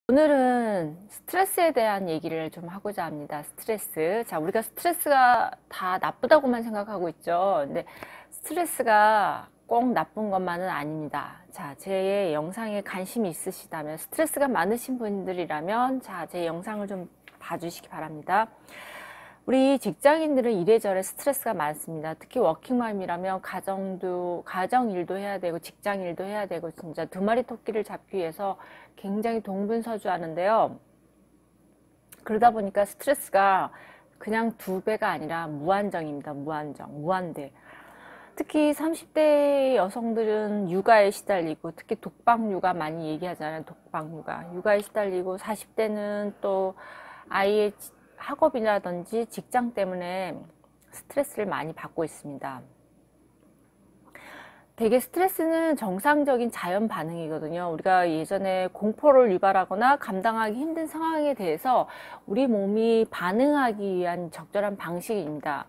오늘은 스트레스에 대한 얘기를 좀 하고자 합니다. 스트레스. 자, 우리가 스트레스가 다 나쁘다고만 생각하고 있죠. 근데 스트레스가 꼭 나쁜 것만은 아닙니다. 자, 제 영상에 관심이 있으시다면, 스트레스가 많으신 분들이라면, 자, 제 영상을 좀 봐주시기 바랍니다. 우리 직장인들은 이래저래 스트레스가 많습니다. 특히 워킹맘이라면 가정 일도 해야 되고 직장 일도 해야 되고 진짜 두 마리 토끼를 잡기 위해서 굉장히 동분서주하는데요. 그러다 보니까 스트레스가 그냥 두 배가 아니라 무한정입니다. 무한대. 특히 30대 여성들은 육아에 시달리고, 특히 독박육아 많이 얘기하잖아요. 독박육아. 육아에 시달리고, 40대는 또 아이의 학업이라든지 직장 때문에 스트레스를 많이 받고 있습니다. 되게 스트레스는 정상적인 자연 반응이거든요. 우리가 예전에 공포를 유발하거나 감당하기 힘든 상황에 대해서 우리 몸이 반응하기 위한 적절한 방식입니다.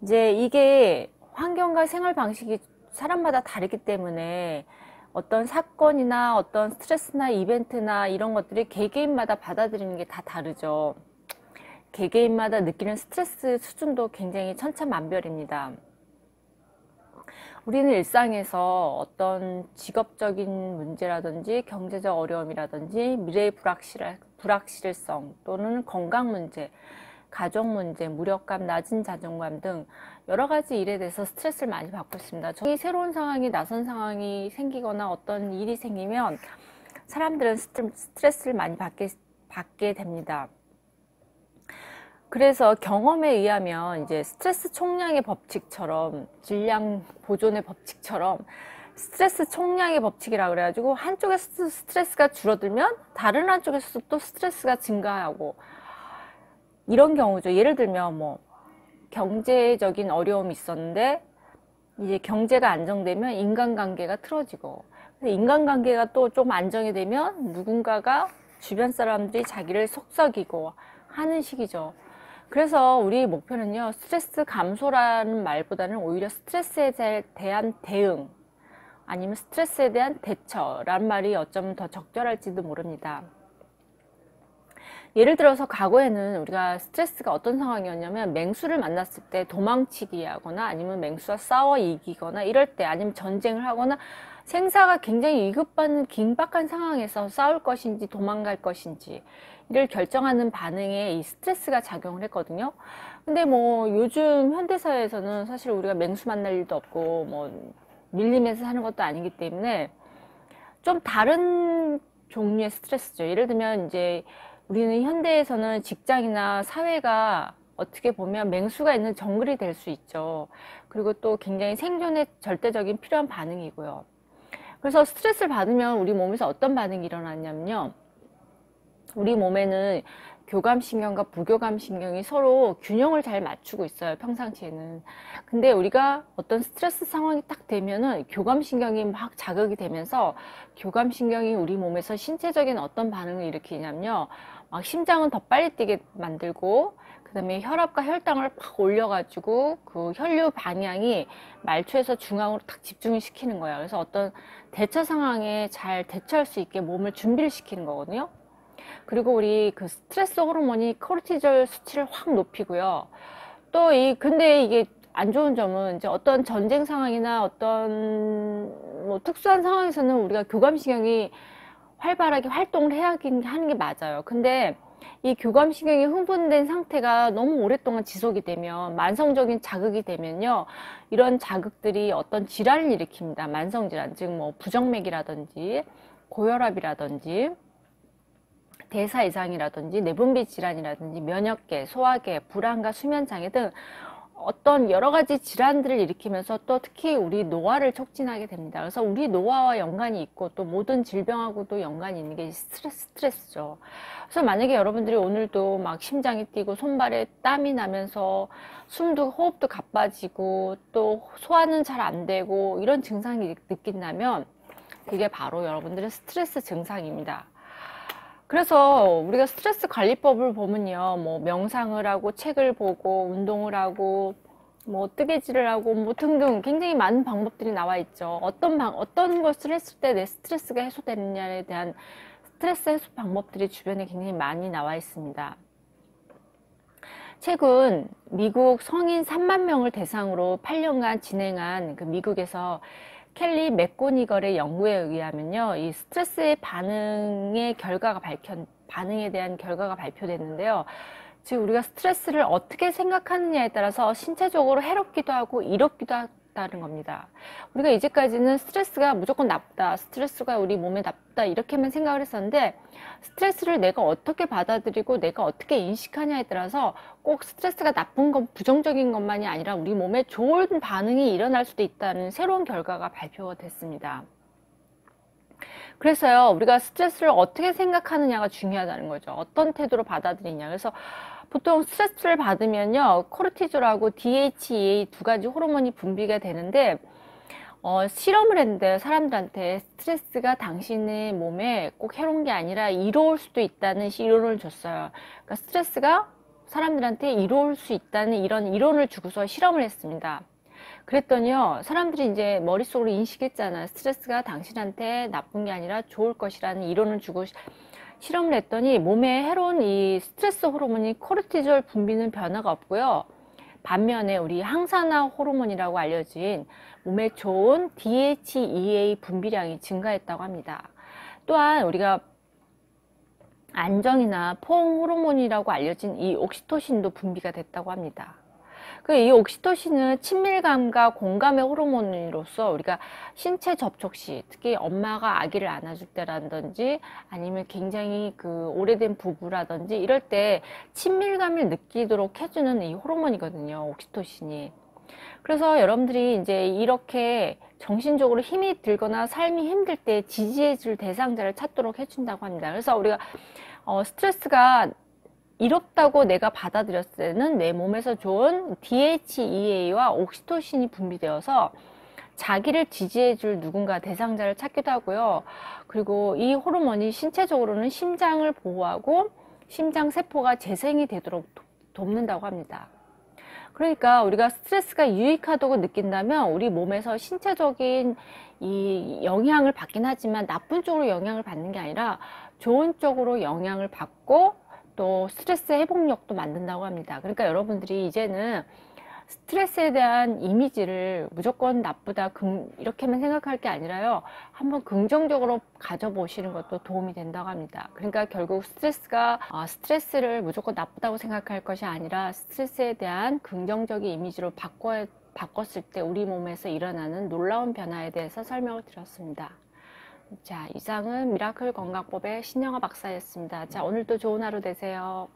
이제 이게 환경과 생활 방식이 사람마다 다르기 때문에 어떤 사건이나 어떤 스트레스나 이벤트나 이런 것들이 개개인마다 받아들이는 게 다 다르죠. 개개인마다 느끼는 스트레스 수준도 굉장히 천차만별입니다. 우리는 일상에서 어떤 직업적인 문제라든지 경제적 어려움이라든지 미래의 불확실성 또는 건강 문제, 가족 문제, 무력감, 낮은 자존감 등 여러 가지 일에 대해서 스트레스를 많이 받고 있습니다. 새로운 상황이, 낯선 상황이 생기거나 어떤 일이 생기면 사람들은 스트레스를 많이 받게 됩니다. 그래서 경험에 의하면 이제 스트레스 총량의 법칙처럼, 질량 보존의 법칙처럼 스트레스 총량의 법칙이라고 그래가지고 한쪽에서 스트레스가 줄어들면 다른 한쪽에서 또 스트레스가 증가하고 이런 경우죠. 예를 들면 뭐 경제적인 어려움이 있었는데 이제 경제가 안정되면 인간관계가 틀어지고, 인간관계가 또 좀 안정이 되면 누군가가 주변 사람들이 자기를 속썩이고 하는 식이죠. 그래서 우리 목표는요, 스트레스 감소라는 말보다는 오히려 스트레스에 대한 대응 아니면 스트레스에 대한 대처라는 말이 어쩌면 더 적절할지도 모릅니다. 예를 들어서 과거에는 우리가 스트레스가 어떤 상황이었냐면, 맹수를 만났을 때 도망치기 하거나 아니면 맹수와 싸워 이기거나 이럴 때, 아니면 전쟁을 하거나 생사가 굉장히 위급한 긴박한 상황에서 싸울 것인지 도망갈 것인지 이를 결정하는 반응에 이 스트레스가 작용을 했거든요. 근데 뭐 요즘 현대사회에서는 사실 우리가 맹수 만날 일도 없고 뭐 밀림에서 사는 것도 아니기 때문에 좀 다른 종류의 스트레스죠. 예를 들면 이제 우리는 현대에서는 직장이나 사회가 어떻게 보면 맹수가 있는 정글이 될 수 있죠. 그리고 또 굉장히 생존에 절대적인 필요한 반응이고요. 그래서 스트레스를 받으면 우리 몸에서 어떤 반응이 일어나냐면요, 우리 몸에는 교감신경과 부교감신경이 서로 균형을 잘 맞추고 있어요, 평상시에는. 근데 우리가 어떤 스트레스 상황이 딱 되면은 교감신경이 막 자극이 되면서, 교감신경이 우리 몸에서 신체적인 어떤 반응을 일으키냐면요, 막 심장은 더 빨리 뛰게 만들고, 그 다음에 혈압과 혈당을 팍 올려가지고 그 혈류 방향이 말초에서 중앙으로 딱 집중을 시키는 거예요. 그래서 어떤 대처 상황에 잘 대처할 수 있게 몸을 준비를 시키는 거거든요. 그리고 우리 그 스트레스 호르몬이 코르티졸 수치를 확 높이고요. 또 근데 이게 안 좋은 점은, 이제 어떤 전쟁 상황이나 어떤 뭐 특수한 상황에서는 우리가 교감신경이 활발하게 활동을 해야 하는 게 맞아요. 근데 이 교감신경이 흥분된 상태가 너무 오랫동안 지속이 되면, 만성적인 자극이 되면요, 이런 자극들이 어떤 질환을 일으킵니다. 만성질환, 즉 뭐 부정맥이라든지 고혈압이라든지 대사 이상이라든지 내분비 질환이라든지 면역계, 소화계, 불안과 수면장애 등 어떤 여러 가지 질환들을 일으키면서 또 특히 우리 노화를 촉진하게 됩니다. 그래서 우리 노화와 연관이 있고 또 모든 질병하고도 연관이 있는 게 스트레스죠. 그래서 만약에 여러분들이 오늘도 막 심장이 뛰고 손발에 땀이 나면서 호흡도 가빠지고 또 소화는 잘 안 되고 이런 증상이 느낀다면 그게 바로 여러분들의 스트레스 증상입니다. 그래서 우리가 스트레스 관리법을 보면요, 뭐 명상을 하고 책을 보고 운동을 하고 뭐 뜨개질을 하고 뭐 등등 굉장히 많은 방법들이 나와 있죠. 어떤 것을 했을 때 내 스트레스가 해소되느냐에 대한 스트레스 해소 방법들이 주변에 굉장히 많이 나와 있습니다. 최근 미국 성인 3만 명을 대상으로 8년간 진행한 그 미국에서 켈리 맥고니걸의 연구에 의하면요, 이 스트레스의 반응에 대한 결과가 발표됐는데요. 즉 우리가 스트레스를 어떻게 생각하느냐에 따라서 신체적으로 해롭기도 하고 이롭기도 하다는 겁니다. 우리가 이제까지는 스트레스가 무조건 나쁘다, 스트레스가 우리 몸에 나쁘다 이렇게만 생각을 했었는데, 스트레스를 내가 어떻게 받아들이고 내가 어떻게 인식하냐에 따라서 꼭 스트레스가 나쁜 것, 부정적인 것만이 아니라 우리 몸에 좋은 반응이 일어날 수도 있다는 새로운 결과가 발표가 됐습니다. 그래서요, 우리가 스트레스를 어떻게 생각하느냐가 중요하다는 거죠. 어떤 태도로 받아들이냐. 그래서 보통 스트레스를 받으면요, 코르티졸하고 DHEA 두 가지 호르몬이 분비가 되는데, 실험을 했는데 사람들한테 스트레스가 당신의 몸에 꼭 해로운 게 아니라 이로울 수도 있다는 이론을 줬어요. 그러니까 스트레스가 사람들한테 이로울 수 있다는 이런 이론을 주고서 실험을 했습니다. 그랬더니요, 사람들이 이제 머릿속으로 인식했잖아요. 스트레스가 당신한테 나쁜 게 아니라 좋을 것이라는 이론을 주고 실험을 했더니 몸에 해로운 이 스트레스 호르몬이 코르티졸 분비는 변화가 없고요. 반면에 우리 항산화 호르몬이라고 알려진 몸에 좋은 DHEA 분비량이 증가했다고 합니다. 또한 우리가 안정이나 포옹 호르몬이라고 알려진 이 옥시토신도 분비가 됐다고 합니다. 이 옥시토신은 친밀감과 공감의 호르몬으로서 우리가 신체 접촉 시, 특히 엄마가 아기를 안아줄 때라든지 아니면 굉장히 그 오래된 부부라든지 이럴 때 친밀감을 느끼도록 해주는 이 호르몬이거든요, 옥시토신이. 그래서 여러분들이 이제 이렇게 정신적으로 힘이 들거나 삶이 힘들 때 지지해줄 대상자를 찾도록 해준다고 합니다. 그래서 우리가 스트레스가 이롭다고 내가 받아들였을 때는 내 몸에서 좋은 DHEA와 옥시토신이 분비되어서 자기를 지지해줄 누군가 대상자를 찾기도 하고요. 그리고 이 호르몬이 신체적으로는 심장을 보호하고 심장 세포가 재생이 되도록 돕는다고 합니다. 그러니까 우리가 스트레스가 유익하다고 느낀다면 우리 몸에서 신체적인 이 영향을 받긴 하지만 나쁜 쪽으로 영향을 받는 게 아니라 좋은 쪽으로 영향을 받고 또 스트레스 회복력도 만든다고 합니다. 그러니까 여러분들이 이제는 스트레스에 대한 이미지를 무조건 나쁘다 이렇게만 생각할 게 아니라요, 한번 긍정적으로 가져보시는 것도 도움이 된다고 합니다. 그러니까 결국 스트레스를 무조건 나쁘다고 생각할 것이 아니라 스트레스에 대한 긍정적인 이미지로 바꿨을 때 우리 몸에서 일어나는 놀라운 변화에 대해서 설명을 드렸습니다. 자, 이상은 미라클 건강법의 신영아 박사였습니다. 자, 오늘도 좋은 하루 되세요.